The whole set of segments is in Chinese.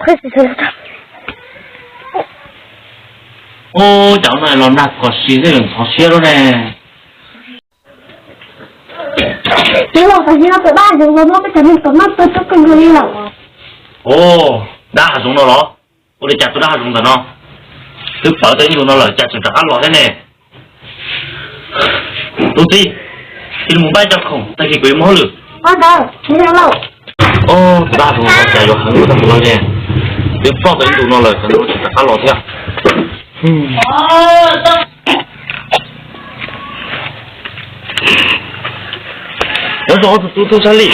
快死了他。哦，讲来了，那个谁的人操血了呢？结果发现那个大熊了，那个前面怎么都更可以了。哦，那还中了咯，我的家住那还中的呢，都报灯中了，家住这还落的呢。都对，你们买点空，再去规模了。我走，你上楼。哦，那中了，家有很多的不老钱，都报灯中了，很多去这还落的。哦，我说我是多少里？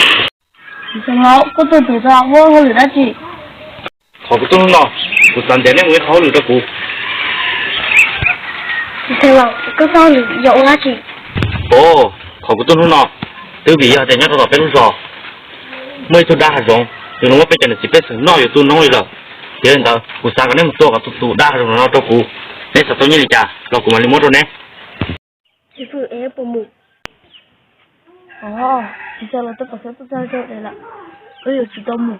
上楼，我做做着，我留得起。好不懂了，我3点2位好留的过。上楼，我上楼有得起。哦，好不懂了，都比啊，人家多少别人说，每次打还中，就弄我北京的几百次，哪有多弄了？别人到我3个那么多个都打还中了，都过。你是多年的家，老公嘛你摸着呢？媳妇也不母。哦，其实我都不是不知道这里了，我有几多母，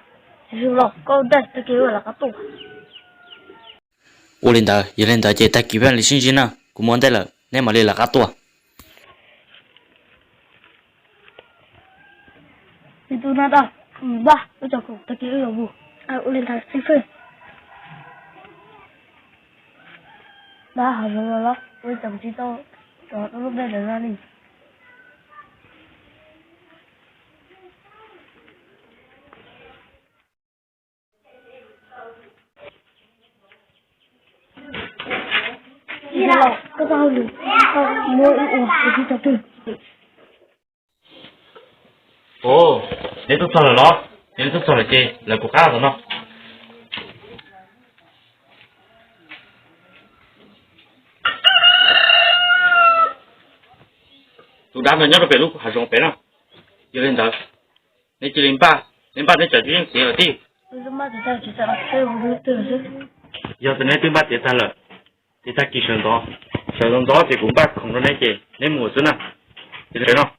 其实老高带都给我那个多。我领导也领导这带基本的信息呢，我摸得了，你嘛你那个多。你都拿到，吧，我找狗，他给我有母，我领导媳妇。那好了，我怎么知道？我都在那里。知道，个道理，我去找对。哦，你都找了咯？你都找了这，来不干了呢？都打算要到北路还是往北了？有人到，你几08，你把你小军写了地。为什么这下去了？所以我就对了是。要是你对把地产了，地产计算到，小人早就公把空着那些，你么子呢？就这了。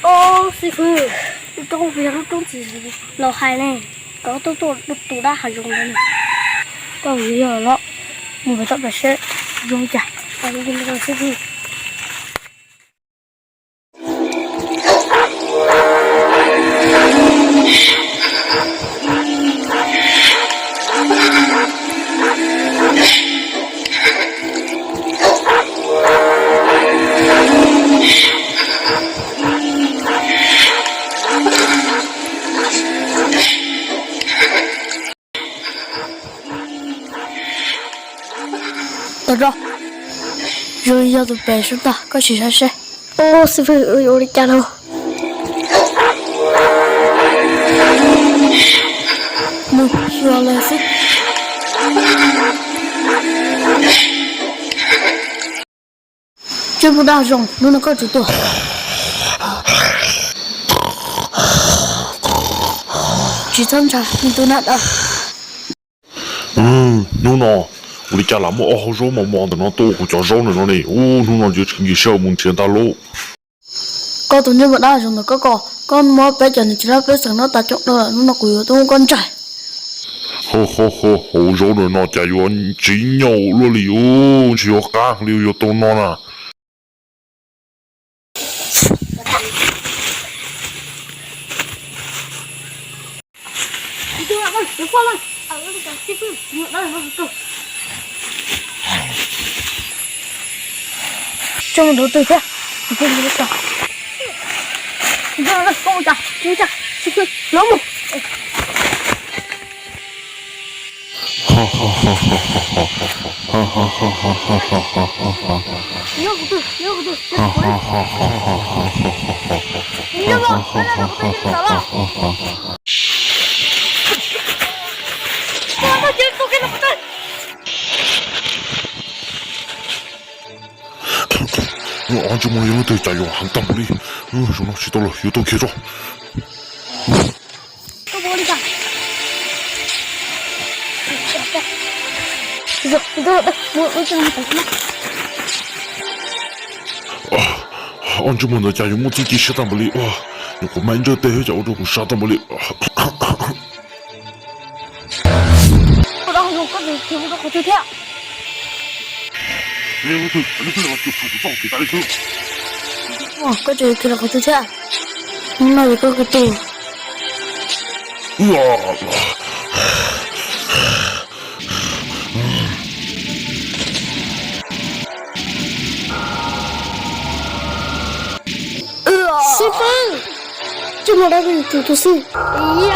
哦，师傅，你东边都种植老海呢，搞都大还用的呢。到鱼有了，我们这边是用家，我们那个师傅。到这，人要的白手的，快去上山。哦，师傅有的家了。需要来是。这不大众，弄得个子多。去尝尝，你都拿到。侬喏，我的家那么好肉嘛忙的那多回家肉的那里，侬喏就成个小门前大路。có tụi nhưng mà đa rồi có con mua bé giờ này chỉ là bé sẵn nó ta chọn đâu nó quỳ tôi con trai hô rồi nó chạy vô chỉ nhau luôn liu chỉ có cá liu vô tôi nó nè这么多对象，你这里找，你这来跟我找，就这，这个老母。你要不对，你要不对，你要不对，你要不，现在都被你找了。我把钱都给他们带。安住我有对仔要行得唔呢？用到知道啦，要到企咗。个玻璃吧。这个，我这样子什么？俺这么的加油，我自己杀当不了啊！如果慢着待着，我就杀当不了。我当中各种全部都好跳跳。你去了就出不到，给大家说。哇，各种跳了好跳跳。那一个个都。哇！师傅，这么大个猪头是？哎呀！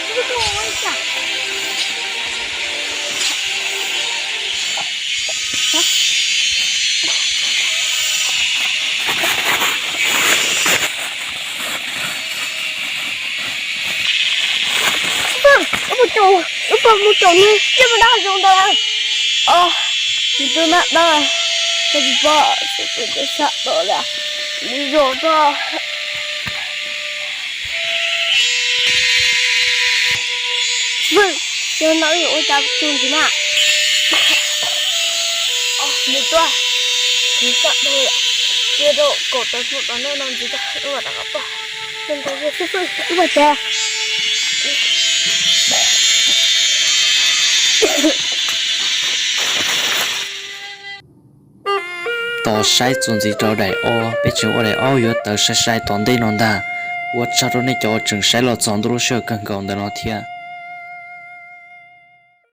这个跟我问一下。我找你这么大熊的，哦，你都那那，这不把师傅给吓到了，你找到。师傅，哪有我家种子呢？哦，没错，你吓到了，接着狗的手把那弄子的，我那个吧，现在是师傅，我家。tao sai chuẩn gì trâu đại o bây giờ ở đại o yếu tao sai sai toàn đây nó ta, 我找到那叫正sai了，长度了小更高的那天。